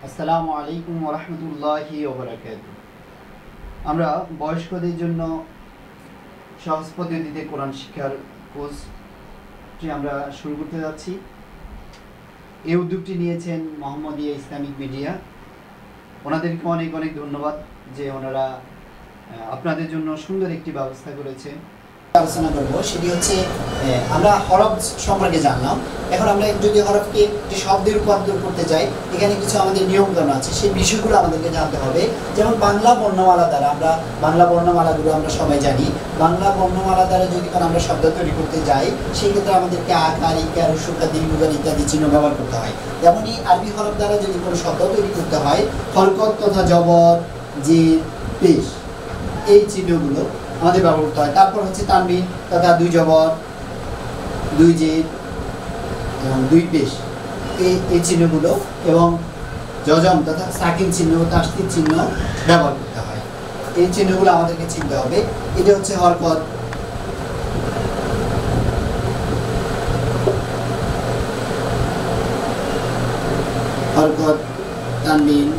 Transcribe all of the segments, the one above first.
আসসালামু আলাইকুম ওয়া রাহমাতুল্লাহি ওয়া বারাকাতুহু। আমরা বয়স্কদের জন্য সহজ পদ্ধতিতে কোরআন শিক্ষার কোর্সটি আমরা শুরু করতে যাচ্ছি। এই উদ্যোগটি নিয়েছেন মোহাম্মদিয়া ইসলামিক মিডিয়া। ওনাদেরকে অনেক অনেক ধন্যবাদ যে ওনারা আপনাদের জন্য সুন্দর একটি ব্যবস্থা করেছে। আলোচনা করব সেটি হচ্ছে আমরা হরফ সম্পর্কে জানলাম। এখন আমরা যদি হরফকে একটি শব্দে রূপান্তর করতে চাই, এখানে কিছু আমাদের নিয়মকানুন আছে, সেই বিষয়গুলো আমাদেরকে জানতে হবে। যেমন বাংলা বর্ণমালা দ্বারা আমরা বাংলা বর্ণমালাগুলো আমরা সবাই জানি। বাংলা বর্ণমালা দ্বারা যদি কোনো আমরা শব্দ তৈরি করতে যাই, সেক্ষেত্রে আমাদেরকে আকার, ইকার, উসুকার, দীর্ঘকার ইত্যাদি চিহ্ন ব্যবহার করতে হয়। যেমনই আরবি হরফ দ্বারা যদি কোনো শব্দ তৈরি করতে হয়, হরকত তথা জবর, জির, পেশ, এই চিহ্নগুলো আমাদের ব্যবহার করতে হয়। তারপর হচ্ছে তানবিন তথা দুই জবর, দুই জের এবং দুই পেশ, এই চিহ্নগুলো এবং জজম তথা সাকিন চিহ্ন, তাসদীদ চিহ্ন ব্যবহার করতে হয়। এই চিহ্নগুলো আমাদেরকে চিনতে হবে। এটা হচ্ছে হরকত, হরকত, তানবিন,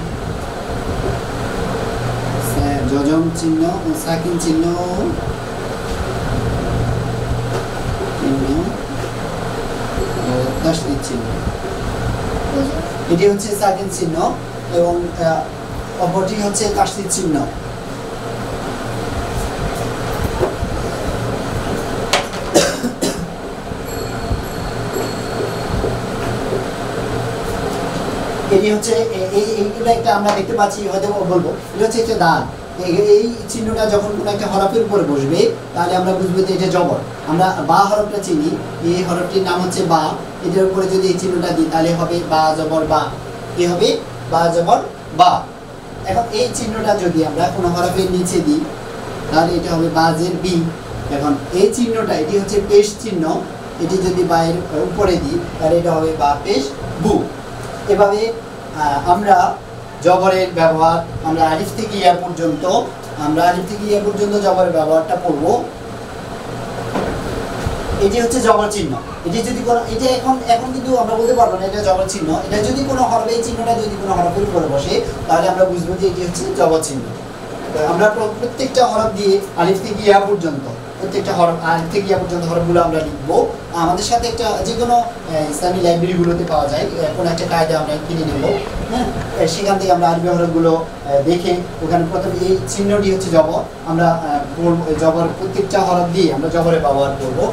জজম চিহ্ন, সাকিন চিহ্ন, তাসদীদ চিহ্ন। এটি হচ্ছে সাকিন চিহ্ন এবং অপরটি হচ্ছে তাসদীদ চিহ্ন। এটি হচ্ছে এইগুলো একটা আমরা দেখতে পাচ্ছি, হয়তো বলবো এটা হচ্ছে একটা দাগ। এই চিহ্নটা যখন কোনো একটা হরফের উপরে বসবে, তাহলে আমরা বুঝবো যে এটা জবর। আমরা বা হরফটা চিনি, এই হরফটির নাম হচ্ছে বা। এটার উপরে যদি এই চিহ্নটা দিই, তাহলে হবে বা জবর বা। কি হবে? বা জবর বা। এখন এই চিহ্নটা যদি আমরা কোনো হরফের নিচে দিই, তাহলে এটা হবে বাজের বি। এখন এই চিহ্নটা, এটি হচ্ছে পেশ চিহ্ন, এটি যদি বা এর উপরে দিই, তাহলে এটা হবে বা পেশ বু। এভাবে আমরা জবরের ব্যবহার, আমরা আলিফ থেকে ইয়া পর্যন্ত, জবরের ব্যবহারটা পড়ব। এটি হচ্ছে জবর চিহ্ন। এটি যদি কোনো, এটা এখন কিন্তু আমরা বলতে পারবো না এটা জবর চিহ্ন। এটা যদি কোনো হরফে, এই চিহ্নটা যদি কোনো হরফের উপরে বসে, তাহলে আমরা বুঝবো যে এটি হচ্ছে জবর চিহ্ন। আমরা প্রত্যেকটা হরফ দিয়ে আলিফ থেকে ইয়া পর্যন্ত, প্রত্যেকটা হরফ আলিফ থেকে ইয়া পর্যন্ত হরফগুলো আমরা লিখবো। আমাদের সাথে একটা যে কোনো ইসলামী লাইব্রেরিগুলোতে পাওয়া যায়, কোনো একটা কায়দা আমরা কিনে নেব, হ্যাঁ, সেখান থেকে আমরা আরবি হরফগুলো দেখে, ওখানে প্রথমে এই চিহ্নটি হচ্ছে জবর, আমরা জবর প্রত্যেকটা হরফ দিয়ে আমরা জবরের ব্যবহার করবো।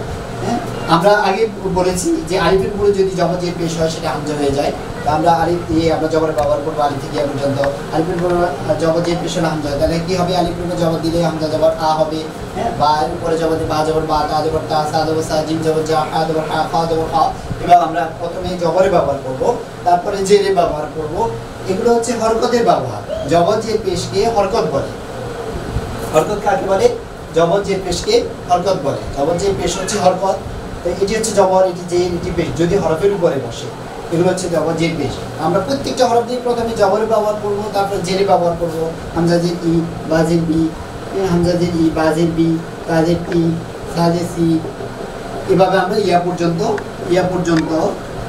হ্যাঁ, আমরা আগে বলেছি যে আলিফের উপরে যদি জবর যে পেশ হয়, সেটা হামজা হয়ে যায়। আমরা আলিফ দিয়ে আমরা জবরের ব্যবহার করবো আলিফ থেকে ইয়া পর্যন্ত। আলিফের উপরে জবর যে পেশ হলে হামজা হয়, তাহলে কি হবে? আলিফের উপরে জবর দিলে হামজা জবর আ হবে। হ্যাঁ, বা এর উপরে জবর দিয়ে বা জবর বা, তা জবর তা, সা জবর সা, জিম জবর জা, হা জবর হা, খা জবর খা। এবার আমরা প্রথমে জবরের ব্যবহার করব, তারপরে জেরে ব্যবহার করব। এগুলো হচ্ছে হরকতের ব্যবহার। জবর যে পেশকে হরকত বলে। হরকত কাকে বলে? জবর যে পেশকে হরকত বলে। জবর যে পেশ হচ্ছে হরকত। এটি হচ্ছে জবর, এটি জের, এটি পেশ যদি হরফের উপরে বসে, এগুলো হচ্ছে জবর জের পেশ। আমরা প্রত্যেকটা হরফ দিয়ে প্রথমে জবরের ব্যবহার করব, তারপর জেরে ব্যবহার করব। হামজা জের ই, বা জের বি, হামজা জের ই, বা জের বি, তা জের ই, সা জের সি। এভাবে আমরা ইয়া পর্যন্ত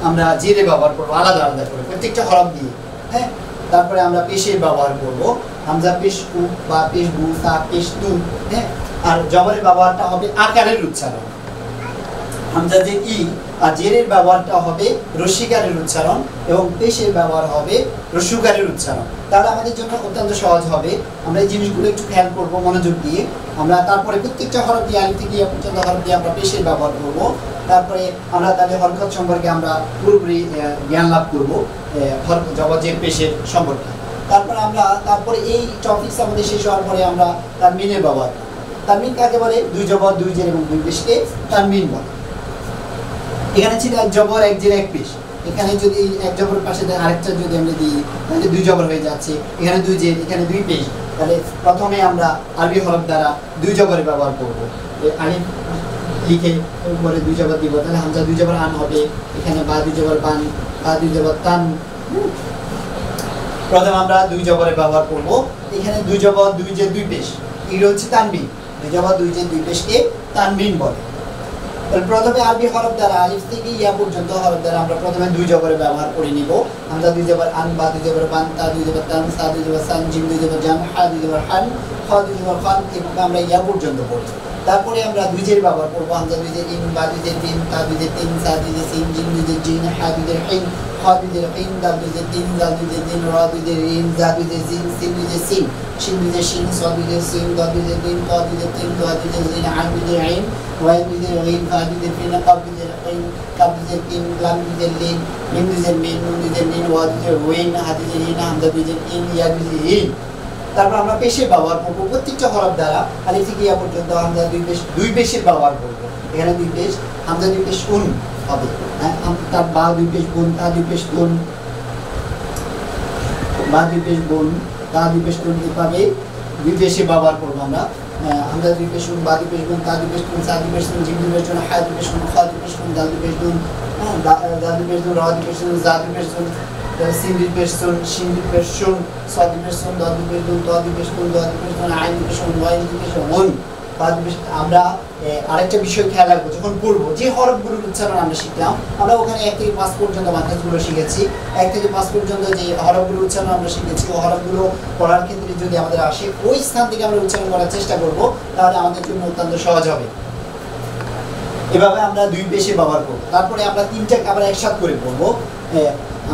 আমরা জেরে ব্যবহার করবো আলাদা আলাদা করে প্রত্যেকটা হরফ দিয়ে। হ্যাঁ, তারপরে আমরা পেশের ব্যবহার করব, হামজা পেশ উ, বা পেশ বু, সা পেশ তু। হ্যাঁ, আর জবরের ব্যবহারটা হবে আকারের উচ্চারণ। হামজা জের ই আর জেরের ব্যবহারটা হবে রস্যিকারের উচ্চারণ, এবং পেশের ব্যবহার হবে রস্যুকারের উচ্চারণ। তাহলে আমাদের জন্য অত্যন্ত সহজ হবে। আমরা এই জিনিসগুলো একটু খেয়াল করব মনোযোগ দিয়ে। আমরা তারপরে প্রত্যেকটা হরফ দিয়ে আলিফ থেকে ইয়া পর্যন্ত হরফ দিয়ে আমরা পেশের ব্যবহার করব। তারপরে আমরা তাহলে হরকত সম্পর্কে আমরা পুরোপুরি জ্ঞান লাভ করব, জবর জের পেশের সম্পর্কে। তারপরে এই টপিকস আমাদের শেষ হওয়ার পরে আমরা তানমিনের ব্যবহার করব। তানমিন কাকে বলে? দুই জবর, দুই জের এবং দুই পেশকে তানমিন বলে। এখানে ছিল এক জবর, এক জের, এক পেশ। এখানে যদি এক জবর পাশে আরেকটা যদি আমরা দিই, তাহলে দুই জবর হয়ে যাচ্ছে। এখানে দুই জের, এখানে দুই পেশ। তাহলে প্রথমে আমরা আরবি হরফ দ্বারা দুই জবরের ব্যবহার করব। আলিফ লিখে উপরে দুই জবর দিব, তাহলে হামজা দুই জবর আন হবে। এখানে বা দুই জবর বান, বা দুই জবর তান। প্রথমে আমরা দুই জবরের ব্যবহার করব। এখানে দুই জবর, দুই জের, দুই পেশ, এগুলো হচ্ছে তানবিন। দুই জবর, দুই জের, দুই পেশকে তানবিন বলে। প্রথমে আরবি হরফ দ্বারা আলিফ থেকে ইয়া পর্যন্ত হরফ দ্বারা আমরা প্রথমে দুই জবরের ব্যবহার করে নিব। হামজা দুই জবর আন, বা দুই জবর বান, তা দুই জবর তান, সা দুই জবর সান, জিম দুই জবর জাম, হা দুই জবর হান, খ দুই জবর খান, এভাবে আমরা ইয়া পর্যন্ত পড়ি। তারপরে আমরা দুই জের ব্যবহার করব। হামজা দুই জের ইন, বা দুই জের বিন, তা দুই জের তিন, সা দুই জের সিন, জিম দুই জের জিন, হা দুই জের হিন, খ দুই জের হিন, দাল দুই জের তিন, জাল দুই জের দিন, র দুই জের রিন, জা দুই জের জিন, সিন দুই জের সিন, শিন দুই জের শিন, স দুই জের সিন, দ দুই জের দিন, ক দুই জের তিন, দ দুই জের জিন, আন দুই জের আইন, ওয়াই দুই জের ওয়াইন, ফা দুই জের ফিন, কাব দুই জের কিন, কাব দুই জের কিন, লাম দুই জের লিন, মিম দুই জের মিন, নুন দুই জের নিন, ওয়া দুই জের ওয়াইন, হা দুই জের হিন, হামজা দুই জের ইন, ইয়া দুই জের হিন। তারপর আমরা পেশের ব্যবহার করব। প্রত্যেকটা হরফ দ্বারা আলিফ থেকে ইয়া পর্যন্ত হামজা দুই পেশের ব্যবহার করব। এখানে দুই পেশ, হামজা দুই পেশ উন হবে, হ্যাঁ, তার বা দুই পেশ গুণ, তা দুই পেশ গুণ, বা দুই পেশ গুণ, তা দুই পেশ গুণ, এভাবে দুই পেশে ব্যবহার করব আমরা। হামজা দুই পেশ গুণ, বা দুই পেশ গুণ, তা দুই পেশ গুণ, সা দুই পেশ গুণ, জিম দুই পেশ গুণ, হা দুই পেশ গুণ, খ দুই পেশ গুণ, দাল দুই পেশ গুণ, দাল দুই পেশ গুণ, র দুই পেশ গুণ, জা দুই পেশ গুণ, সিন দুই পেশ গুণ, শিন দুই পেশ গুণ, স দুই পেশ গুণ, দ দুই পেশ গুণ, ত দুই পেশ গুণ, দ দুই পেশ গুণ, আইন দুই পেশ গুণ, ওয়াইন দুই পেশ গুণ, বা দুই পেশ। আমরা আরেকটা বিষয় খেয়াল রাখবো, যখন পড়বো যে হরফগুলোর উচ্চারণ আমরা শিখলাম, আমরা ওখানে 1 থেকে 5 পর্যন্ত মাদ্রাসগুলো শিখেছি। 1 থেকে 5 পর্যন্ত যে হরফগুলোর উচ্চারণ আমরা শিখেছি, ও হরফগুলো পড়ার ক্ষেত্রে যদি আমাদের আসে, ওই স্থান থেকে আমরা উচ্চারণ করার চেষ্টা করব, তাহলে আমাদের জন্য অত্যন্ত সহজ হবে। এভাবে আমরা দুই পেশে ব্যবহার করব। তারপরে আমরা তিনটাকে আবার একসাথে করে পড়বো।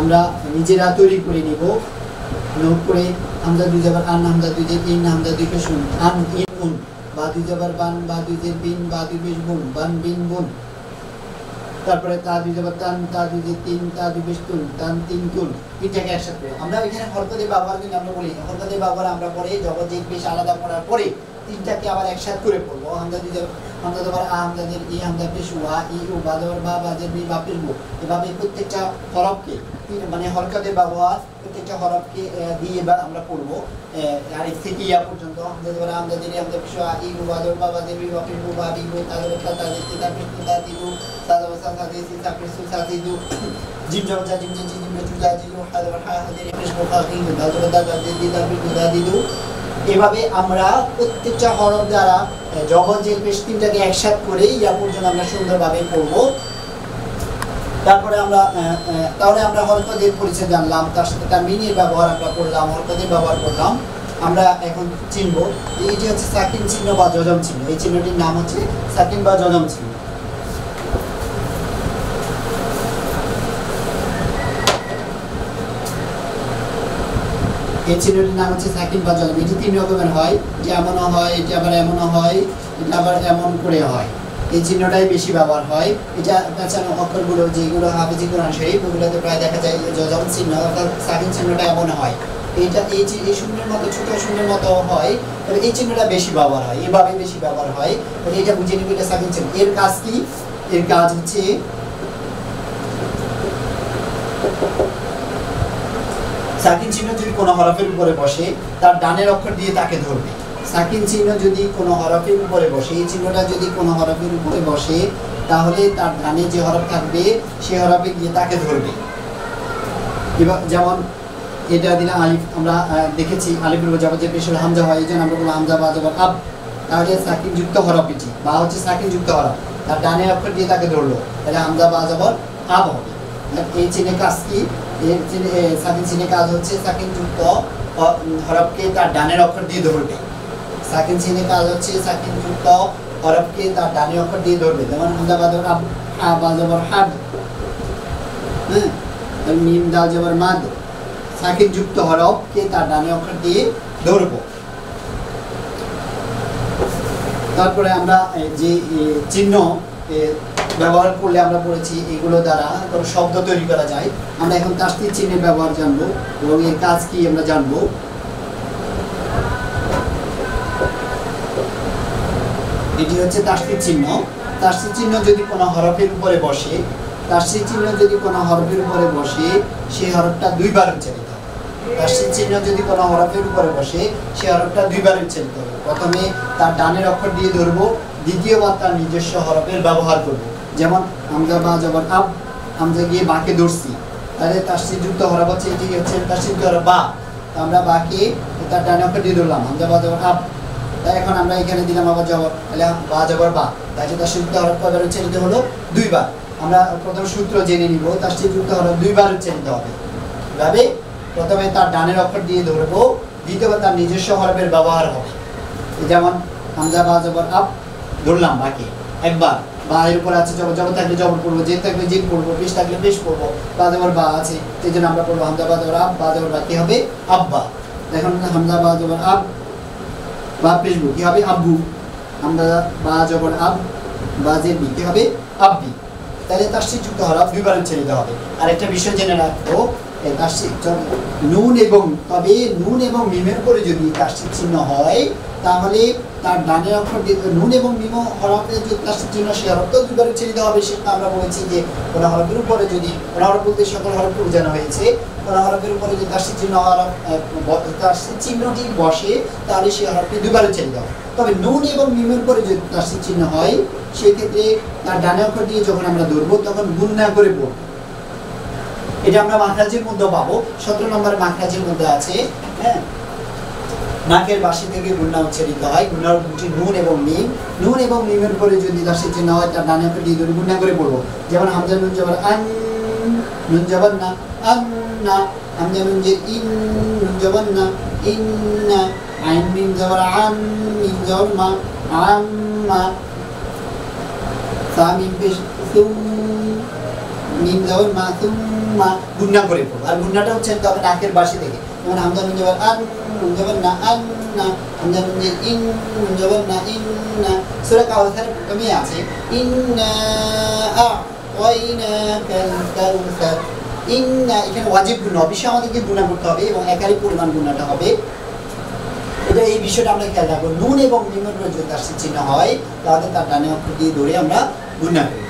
আমরা নিজেরা তৈরি করে নিব, নোট করে। হামজা দুই জবর আন, হামজা দুই জের ইন, হামজা দুই পেশ উন, আন ইন উন, বা দুই জবর বান, বা দুই জের বিন, বা দুই পেশ বুন, বান বিন বুন। তারপরে তা দুই জবর তান, তা দুই জের তিন, তা দুই পেশ তুন, তান তিন তুন। তিনটাকে একসাথে আমরা এখানে হরকতের ব্যবহার কিন্তু আমরা বলি, হরকতের ব্যবহার আমরা পরে জবর জের পেশ আলাদা করার পরে তিনটাকে আবার একসাথে করে পড়বো। হামজা দুই জবর, হামজা জবর আ, হামজা জের ই, হামজা পেশ ওয়া, ই উ, বা জবর বা, বা জের বি, বা পেশ বু। এভাবে প্রত্যেকটা হরফকে মানে হরকতের ব্যবহার প্রত্যেকটা হরফকে দিয়ে আমরা পড়বো আলিফ থেকে ইয়া পর্যন্ত। হামজা জবর আ, হামজা জের ই, হামজা পেশ ওয়া, ই উ, বা জবর বা, বা জের বি, বা পেশ বু, বা বি বু, তা জবর তা, তা জের তি, তা পেশ তু, তা তি দু, সা জবর সা, সা জের সি, সা পেশ সু, সা তি দু, জিম জবর জা, জিম জের জি, জিম পেশ জু, জা জি জু, হা জবর হা, হা জের পেশ বু, হা কি দু, দা জবর দা, দা জের দি, দা পেশ দু, দা দি দু। এভাবে আমরা প্রত্যেকটা হরফ দ্বারা জবর জের পেশ তিনটাকে একসাথে করে ইয়া পর্যন্ত আমরা সুন্দরভাবে পড়বো। তারপরে আমরা তাহলে আমরা হরকতের পরিচয় জানলাম, তার সাথে তার মিনির ব্যবহার আমরা করলাম, হরকতের ব্যবহার করলাম। আমরা এখন চিনব যে এটি হচ্ছে সাকিন চিহ্ন বা যজম চিহ্ন। এই চিহ্নটির নাম হচ্ছে সাকিন বা যজম চিহ্ন। এই চিহ্নটির নাম হচ্ছে সাকিন বা যজম। এটি 3 রকমের হয়, যে এমনও হয়, এটি আবার এমনও হয়, এটা আবার এমন করে হয়। এই চিহ্নটাই বেশি ব্যবহার হয়। এটা তাছাড়া অক্ষরগুলো যেগুলো হাফেজি কোরআন শরীফ, ওগুলোতে প্রায় দেখা যায় যজম চিহ্ন অর্থাৎ সাকিন চিহ্নটা এমন হয়। এইটা এই শূন্যের মতো, ছোট শূন্যের মতো হয়, তবে এই চিহ্নটা বেশি ব্যবহার হয়, এভাবে বেশি ব্যবহার হয়। এটা বুঝে নিবে এটা সাকিন চিহ্ন। এর কাজ কি? এর কাজ হচ্ছে সাকিন চিহ্ন যদি কোনো হরফের উপরে বসে, তার ডানের অক্ষর দিয়ে তাকে ধরবে। সাকিন চিহ্ন যদি কোনো হরফের উপরে বসে, এই চিহ্নটা যদি কোনো হরফের উপরে বসে, তাহলে তার ডানে যে হরফ থাকবে সেই হরফে গিয়ে তাকে ধরবে। এবার যেমন এটা দিলাম আলিফ, আমরা দেখেছি আলিফের উপর জবর যে পেশ হামজা হয়, এই জন্য আমরা বলবো হামজা বা জবর আব, তাহলে সাকিন যুক্ত হরফ এটি, বা হচ্ছে সাকিন যুক্ত হরফ, তার ডানের অক্ষর দিয়ে তাকে ধরলো, তাহলে হামজা বা জবর আব হবে। এই চিহ্নের কাজ কি? এর সাকিন চিহ্নের কাজ হচ্ছে সাকিন যুক্ত হরফকে তার ডানের অক্ষর দিয়ে ধরবে। সাকিন চিহ্নের কাজ হচ্ছে সাকিন যুক্ত হরফকে তার ডানের অক্ষর দিয়ে ধরবে। যেমন হামজা বা জবর আব, হা বা জবর হাদ, হ্যাঁ, মিম দাল জবর মাদ, সাকিন যুক্ত হরফকে তার ডানের অক্ষর দিয়ে ধরবো। তারপরে আমরা যে চিহ্ন ব্যবহার করলে আমরা পড়েছি, এগুলো দ্বারা কোনো শব্দ তৈরি করা যায়। আমরা এখন তাসদিদ চিহ্নের ব্যবহার জানবো এবং এর কাজ কি আমরা জানবো। এটি হচ্ছে তাসদিদ চিহ্ন। তাসদিদ চিহ্ন যদি কোনো হরফের উপরে বসে, তাসদিদ চিহ্ন যদি কোনো হরফের উপরে বসে, সেই হরফটা দুইবার উচ্চারিত হবে। তাসদিদ চিহ্ন যদি কোনো হরফের উপরে বসে, সেই হরফটা দুইবার উচ্চারিত হবে। প্রথমে তার ডানের অক্ষর দিয়ে ধরবো, দ্বিতীয়বার তার নিজস্ব হরফের ব্যবহার করবো। যেমন হামজা বা জবর আব, হামজা গিয়ে বাকে ধরছি, তাহলে তাসদিদ যুক্ত হরফ হচ্ছে এটি হচ্ছে তাসদিদ হরফ বা, আমরা বাকে তার ডানের অক্ষর দিয়ে ধরলাম, হামজা বা জবর আব। তাই এখন আমরা এখানে দিলাম আবার জবর, তাহলে বা জবর বা, তাহলে তার যুক্ত হরফ কয়বার উচ্চারিত হলো? 2 বার। আমরা প্রথম সূত্র জেনে নিব, তার যুক্ত হরফ 2 বার উচ্চারিত হবে। এভাবে প্রথমে তার ডানের অক্ষর দিয়ে ধরবো, দ্বিতীয়বার তার নিজস্ব হরফের ব্যবহার হবে। যেমন হামজা বা জবর আপ ধরলাম বাকি একবার, বা এর উপর আছে জবর, জবর থাকলে জবর পড়বো, জেদ থাকলে জিদ পড়বো, পেশ থাকলে পেশ পড়বো, বা জবর বা আছে সেই জন্য আমরা পড়বো হামজা বা জবর আপ, বা জবর বা কি হবে? আব্বা। দেখুন হামজা বা জবর আপ, বা পেশ কি হবে? আব্বু। হামজা বা জবর আপ, বা জেদ কি হবে? আব্বি। তাহলে তাসদীদ যুক্ত হরফ 2 বার উচ্চারিত হবে। আর একটা বিষয় জেনে রাখবো, নুন এবং তবে নুন এবং মিমের পরে যদি তাসদীদ চিহ্ন হয় তাহলে তার ডানের অক্ষর নুন এবং মিম হরফের যে তাসদীদ চিহ্ন সেই হরফটাও 2 বার উচ্চারিত হবে। সেটা আমরা বলেছি যে কোনো হরফের উপরে যদি, কোনো হরফ বলতে সকল হরফকে বোঝানো হয়েছে, কোনো হরফের উপরে যদি তাসদীদ চিহ্ন তাসদীদ চিহ্নটি বসে তাহলে সেই হরফটি 2 বার উচ্চারিত হবে। তবে নুন এবং মিমের পরে যদি তাসদীদ চিহ্ন হয় সেই ক্ষেত্রে তার ডানের অক্ষর দিয়ে যখন আমরা ধরবো তখন গুণনা করে পড়ব। এটা আমরা মাখরাজের মধ্যে পাবো, 17 নম্বর মাখরাজের মধ্যে আছে। হ্যাঁ, নাকের বাসি থেকে গুণনা উচ্চারিত হয়। গুণনার দুটি নুন এবং মিম, নুন এবং মিমের পরে যদি তাসদীদ চিহ্ন হয় তার ডানে অক্ষর দিয়ে গুণনা করে পড়বো। যেমন হামজা নুন জবর আন, নুন জবর না, আন না। হামজা নুন যে ইন, নুন জবর না, ইন্না। আইন মিম জবর আম, মিম জবর মা, আম্মা। সা মিম পেশ সুম, মিম জবর মা, সুম্মা। গুণনা করে পড়বো। আর গুণনাটা হচ্ছে তবে নাকের বাসি থেকে। যেমন হামজা নুন জবর আন, নুন জবর না, আন না। হামজা নুন যে ইন, নুন জবর না, ইন্না। সূরা কাউসার প্রথমেই আছে ইন্না আ'তাইনাকাল কাউসার। ইন্না এখানে ওয়াজিব গুণনা, অবশ্যই আমাদেরকে গুণনা করতে হবে এবং একারই পরিমাণ গুণনাটা হবে। এটা এই বিষয়টা আমরা খেয়াল রাখবো। নুন এবং মিমের পরে যদি তাসদীদ চিহ্ন হয় তাহলে তার ডানে অক্ষর দিয়ে ধরে আমরা গুণনা করি।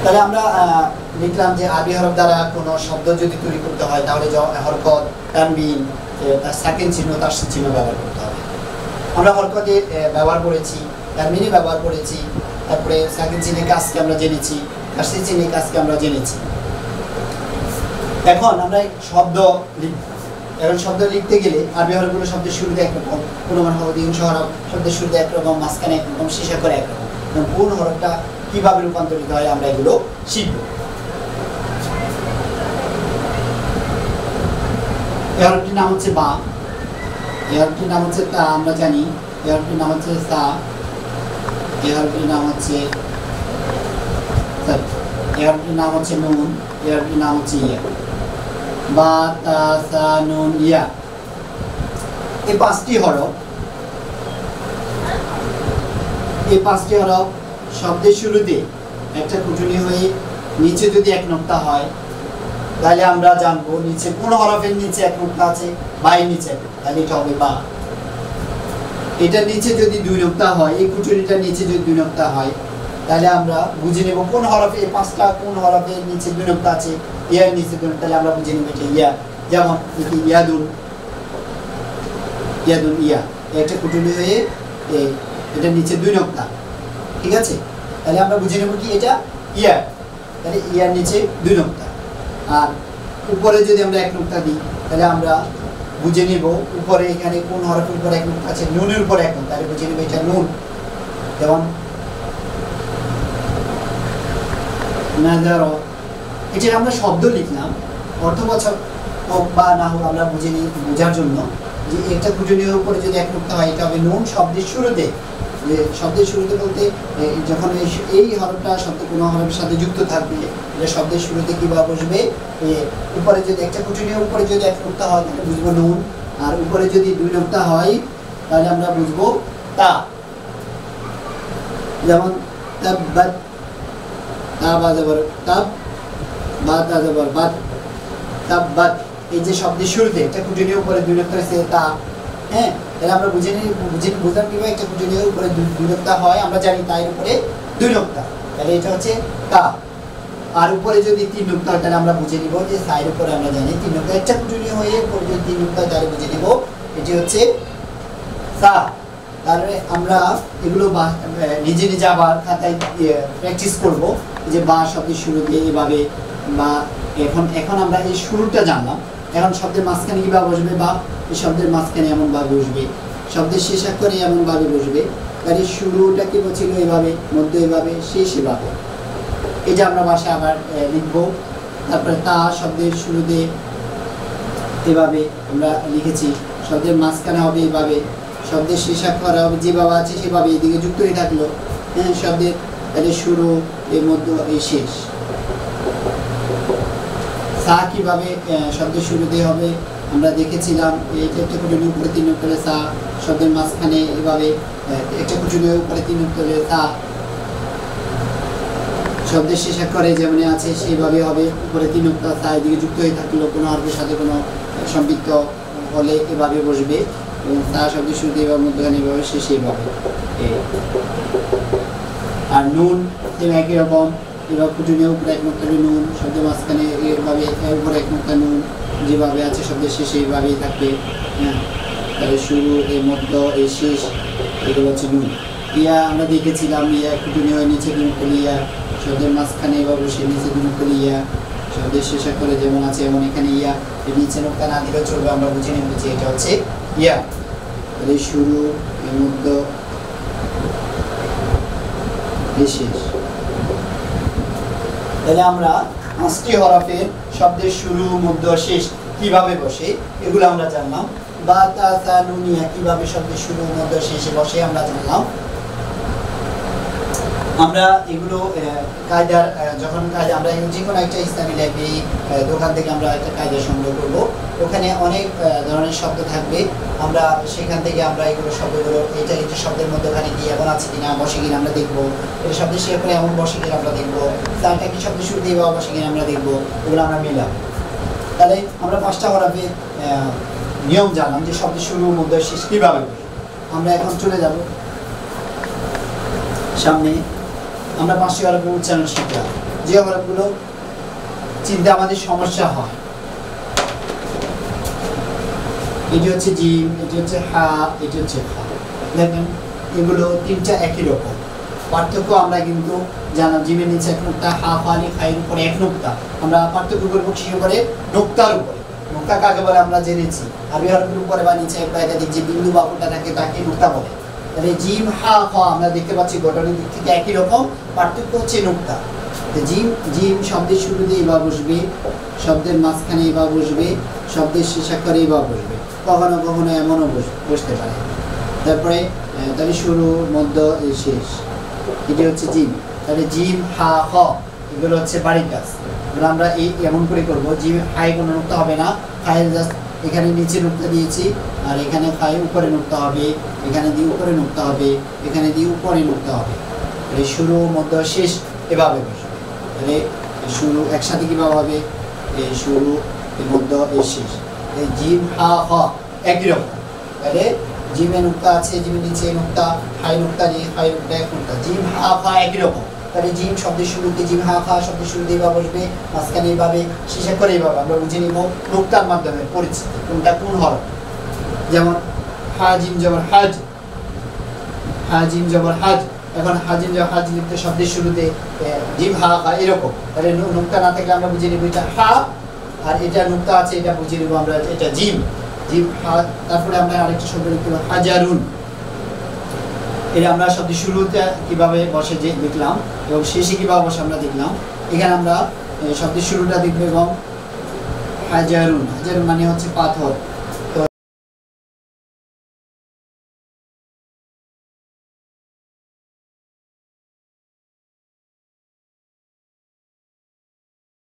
তাহলে আমরা লিখলাম যে আরবি হরফ দ্বারা কোনো শব্দ যদি তৈরি করতে হয় তাহলে হরকত, তানবিন, সাকিন চিহ্ন, তাসদীদ চিহ্ন ব্যবহার করতে হবে। আমরা হরকতে ব্যবহার করেছি, তানবিনে ব্যবহার করেছি, তারপরে সাকিন চিহ্নের কাজকে আমরা জেনেছি, তাসদীদ চিহ্নের কাজকে আমরা জেনেছি। এখন আমরা শব্দ লিখব। এখন শব্দ লিখতে গেলে আরবি হরফগুলো শব্দের শুরুতে একরকম, কোনো অধিকাংশ হরফ শব্দের শুরুতে একরকম, মাঝখানে একরকম, শেষে করে একরকম। কোন হরফটা কিভাবে রূপান্তরিত হয় আমরা এগুলো শিখব। এই হরফটির নাম হচ্ছে বা, এই হরফটির নাম হচ্ছে তা, আমরা জানি। এই হরফটির নাম হচ্ছে সা, এই হরফটির নাম হচ্ছে, এই হরফটির নাম হচ্ছে নুন, এই হরফটির নাম হচ্ছে ইয়া। বা, তা, সা, নুন, ইয়া, এই 5টি হরফ, এই 5টি হরফ শব্দের শুরুতে একটা কুটুনি হয়ে নিচে যদি এক নোক্তা হয় তাহলে আমরা জানবো নিচে কোন হরফের নিচে এক নোক্তা আছে, বা এর নিচে, তাহলে এটা হবে বা। এটার নিচে যদি 2 নোক্তা হয়, এই কুটুনিটার নিচে যদি 2 নোক্তা হয় তাহলে আমরা বুঝে নেব কোন হরফে, এই 5টা কোন হরফের নিচে 2 নোক্তা আছে, ইয়ার নিচে 2 নোক্তা, তাহলে আমরা বুঝে নেব এটা ইয়া। যেমন ইয়াদুন, ইয়াদুন ইয়া, একটা কুটুনি হয়ে এটার নিচে 2 নোক্তা, ঠিক আছে? তাহলে আমরা বুঝে নেব কি এটা ইয়া, তাহলে ইয়ার নিচে 2 নোক্তা। আর উপরে যদি আমরা 1 নোক্তা দিই তাহলে আমরা বুঝে নিব উপরে এখানে কোন হরফের উপর 1 নোক্তা আছে, নুনের উপর 1 নোক্তা, তাহলে বুঝে নিব এটা নুন। যেমন নাযার, এটা আমরা শব্দ লিখলাম, অর্থবাচক হোক বা না হোক আমরা বুঝে নিই বোঝার জন্য যে একটা কুটুনির উপরে যদি 1 নোক্তা হয় এটা হবে নুন শব্দের শুরুতে। যে শব্দের শুরুতে বলতে যখন এই হরফটা শব্দের কোনো হরফের সাথে যুক্ত থাকবে, এটা শব্দের শুরুতে কিভাবে বসবে, উপরে যদি একটা কুটুনির উপরে যদি 1 নোক্তা হয় তাহলে বুঝবো নুন, আর উপরে যদি 2 নোক্তা হয় তাহলে আমরা বুঝবো তা। যেমন তাব্বাত, তা বা জবর তাব, বা তা জবর বাত, তাব্বাত। এই যে শব্দের শুরুতে একটা কুটুনির উপরে 2 নোক্তা আছে তা, হ্যাঁ, তাহলে আমরা বুঝলাম কিভাবে একটা কুটুনির উপরে 2 নোক্তা হয়, আমরা জানি তার উপরে 2 নোক্তা, তাহলে এটা হচ্ছে তা। আর উপরে যদি 3 নোক্তা হয় তাহলে আমরা বুঝে নিব যে সাইড উপরে আমরা জানি 3 নোক্তা, একটা কুটুনি হয়ে উপরে যদি 3 নোক্তা তাহলে বুঝে নিব এটি হচ্ছে সা। তাহলে আমরা এগুলো নিজে নিজে আবার খাতায় প্র্যাকটিস করব যে বা শব্দের শুরু দিয়ে এভাবে বা এখন আমরা এই শুরুটা জানলাম। এখন শব্দের মাঝখানে কীভাবে বসবে বা এই শব্দের মাঝখানে এমনভাবে বসবে, শব্দের শেষ অক্ষরে এমনভাবে বসবে। তার এই শুরুটা কি বলছিল এভাবে, মধ্য এভাবে, শেষ এভাবে। এই যে আমরা ভাষায় আবার লিখবো। তারপরে তা শব্দের শুরুতে এভাবে আমরা লিখেছি, শব্দের মাঝখানে হবে এভাবে, শব্দের শেষ অক্ষর হবে যেভাবে আছে সেভাবে এদিকে যুক্ত হয়ে থাকলো। হ্যাঁ, শব্দের তাহলে শুরু, এর মধ্য, এই শেষ। সা কিভাবে শব্দের শুরুতে হবে আমরা দেখেছিলাম। এইটা একটা কুটুনি উপরে 3 অক্ষরে সা, শব্দের মাঝখানে এভাবে একটা কুটুনি উপরে 3 অক্ষরে সা, শব্দের শেষ অক্ষরে যেমন আছে সেইভাবে হবে, উপরে 3 অক্ষর সা এদিকে যুক্ত হয়ে থাকলো, কোনো হরফের সাথে কোনো সম্পৃক্ত হলে এভাবে বসবে। এবং সা শব্দের শুরুতে এভাবে, মধ্যখানে এভাবে, শেষে এভাবে। আর নুন একই রকম, এবার কুটুনির উপরে 1 নক্তা নুন, শব্দের মাঝখানে এভাবে উপরে 1 নক্তা নুন যেভাবে আছে শব্দের শেষে এইভাবেই থাকবে। হ্যাঁ, তাহলে শুরু, এই মধ্য, এই শেষ, এগুলো হচ্ছে নুন। ইয়া আমরা দেখেছিলাম, ইয়া কুটুনি হয়ে নিচে দুমুখলি ইয়া, শব্দের মাঝখানে এভাবে সে নিচে দুমুখলি ইয়া, শব্দের শেষ করে যেমন আছে এমন এখানে ইয়া, এই নিচে নক্তা না দিলেও চলবে, আমরা বুঝে নিব যে এটা হচ্ছে ইয়া। তাহলে শুরু, এই মধ্য, এই শেষ। তাহলে আমরা 5টি হরফের শব্দের শুরু, মধ্য, শেষ কিভাবে বসে এগুলো আমরা জানলাম। বা তা সা নুন ইয়া কিভাবে শব্দের শুরু, মধ্য, শেষে বসে আমরা জানলাম। আমরা এগুলো কায়দার যখন কায়দা আমরা যে কোনো একটা ইসলামী লাইব্রেরি দোকান থেকে আমরা একটা কায়দা সংগ্রহ করব, ওখানে অনেক ধরনের শব্দ থাকবে। আমরা সেখান থেকে আমরা এগুলো শব্দগুলো এটা এই যে শব্দের মধ্যখানে কি এমন আছে কিনা, বসে কিনা আমরা দেখবো। এটা শব্দের শেষ করে এমন বসে কিনা আমরা দেখবো, তারটা কি শব্দের শুরু দিয়ে বা বসে কিনা আমরা দেখবো, এগুলো আমরা মিলাম। তাহলে আমরা 5টা হরফের নিয়ম জানলাম যে শব্দের শুরু, মধ্য, শেষ কীভাবে। আমরা এখন চলে যাব সামনে। আমরা 5টি হরফের উচ্চারণ শিখলাম, যে হরফগুলো চিনতে আমাদের সমস্যা হয়। এটি হচ্ছে জিম, এটি হচ্ছে হা, এটি হচ্ছে খা। দেখেন এগুলো 3টা একই রকম, পার্থক্য আমরা কিন্তু জানা। জিমের নিচে 1 নোক্তা, হা ফালি খাইয়ের উপরে 1 নোক্তা। আমরা পার্থক্য করবো কিসের উপরে? নোক্তার উপরে। নোক্তা কাকে বলে আমরা জেনেছি, আরবি হরফের উপরে বা নিচে একাধিক যে বিন্দু বা ফুটা থাকে তাকে নোক্তা বলে। তাহলে জিম, হা, খ আমরা দেখতে পাচ্ছি গঠনের দিক থেকে একই রকম, পার্থক্য হচ্ছে নোক্তা। জিম শব্দের শুরুতে এভাবে বসবে, শব্দের মাঝখানে এভাবে বসবে, শব্দের শেষ অক্ষরে এভাবে বসবে, কখনো কখনো এমনও বসতে পারে। তারপরে তাহলে শুরু, মধ্য, শেষ, এটি হচ্ছে জিম। তাহলে জিম, হা, খ এগুলো হচ্ছে বাড়ির কাজ। আমরা এই এমন করে করবো, জিম হাই কোনো নোক্তা হবে না, খায়ের জাস্ট এখানে নিচে নোক্তা দিয়েছি, আর এখানে খায় উপরে নোক্তা হবে, এখানে দিয়ে উপরে নোক্তা হবে, এখানে দিয়ে উপরে নোক্তা হবে। তাহলে শুরু, মধ্য, শেষ এভাবে বসবে। তাহলে শুরু একসাথে কীভাবে হবে? এই শুরু, এই মধ্য, এই শেষ। এই জিম, হা, খ একই রকম। তাহলে জিমে নোক্তা আছে, জিমের নিচে নোক্তা, হাই নোক্তা নেই, হাই নোক্তা 1 নোক্তা। জিম, হা, খা একই রকম। তাহলে জিম শব্দের শুরুতে, জিম, হা, খা শব্দের শুরুতে এইভাবে বসবে, মাঝখানে এইভাবে, শেষে করে এইভাবে। আমরা বুঝে নিব নোক্তার মাধ্যমে পরিচিতি কোনটা কোন হরফ। যেমন হা জিম জবর হাজ, হা জিম জবর হাজ। এখন হা জিম জবর হাজ লিখতে শব্দের শুরুতে জিম, হা, খা এরকম। তাহলে নোক্তা না থাকলে আমরা বুঝে নিব এটা হা, আর এটা নোক্তা আছে এটা বুঝে নিব আমরা এটা জিম, জিম, হা। তারপরে আমরা আরেকটা শব্দ লিখতে পারি হাজারুন। এটা আমরা শব্দের শুরুতে কিভাবে বসে যে দেখলাম, এবং শেষে কিভাবে বসে আমরা দেখলাম। এখানে আমরা শব্দের শুরুটা দেখবো, এবং হাজারুন, হাজারুন মানে হচ্ছে পাথর।